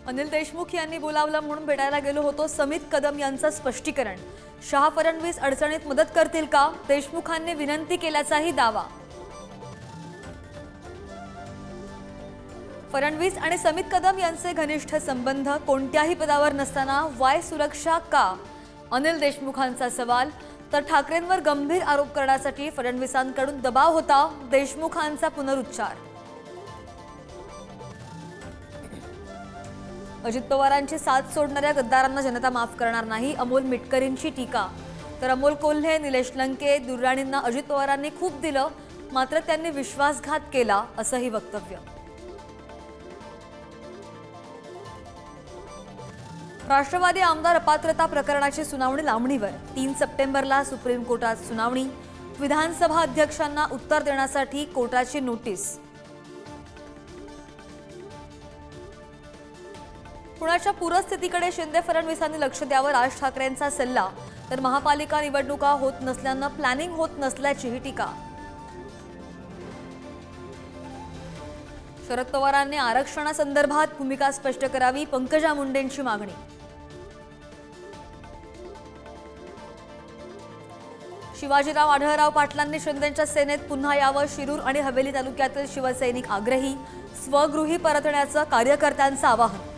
अनिल देशमुख यांनी बोलावलं म्हणून भेटायला गेलो होतो, समित कदम यांचं स्पष्टीकरण। शहा फडणवीस अडचणीत मदत करतील का, देशमुखांनी विनंती केल्याचाही दावा। फडणवीस आणि समित कदम यांचे घनिष्ठ संबंध, कोणत्याही पदावर नसताना वाय सुरक्षा का, अनिल देशमुखांचा सवाल। तर ठाकरेंवर गंभीर आरोप करण्यासाठी फडणवीसांकडून दबाव होता, देशमुखांचा पुनरुच्चार। अजित पवारांची साथ सोडणाऱ्या गद्दारांना जनता माफ करणार नाही, अमोल मिटकरींची टीका। तर अमोल कोल्हे, निलेश लंके, दुर्राणींना अजित पवारांनी खूप दिलं, मात्र त्यांनी विश्वासघात केला, असंही वक्तव्य। राष्ट्रवादी आमदार अपात्रता प्रकरणाची सुनावणी लांबणीवर, 3 सप्टेंबरला सुप्रीम कोर्टात सुनावणी। विधानसभा अध्यक्षांना उत्तर देण्यासाठी कोर्टाची नोटीस। पुण्याच्या पूरस्थितीकडे शिंदे फडणवीसांनी लक्ष द्यावं, राज ठाकरेंचा सल्ला। तर महापालिका निवडणुका होत नसल्यानं प्लॅनिंग होत नसल्याचीही टीका। शरद पवारांनी आरक्षणासंदर्भात भूमिका स्पष्ट करावी, पंकजा मुंडेंची मागणी। शिवाजीराव आढळराव पाटलांनी शिंदेंच्या सेनेत पुन्हा यावं, शिरूर आणि हवेली तालुक्यातील शिवसैनिक आग्रही, स्वगृही परतण्याचं कार्यकर्त्यांचं आवाहन।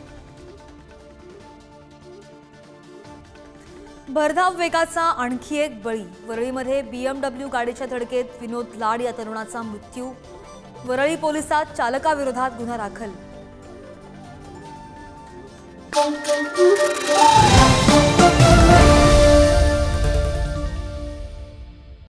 भरधाव वेगाचा आणखी एक बळी, वरळीमध्ये BMW गाडीच्या धडकेत विनोद लाड या तरुणाचा मृत्यू। वरळी पोलिसात चालकाविरोधात गुन्हा दाखल।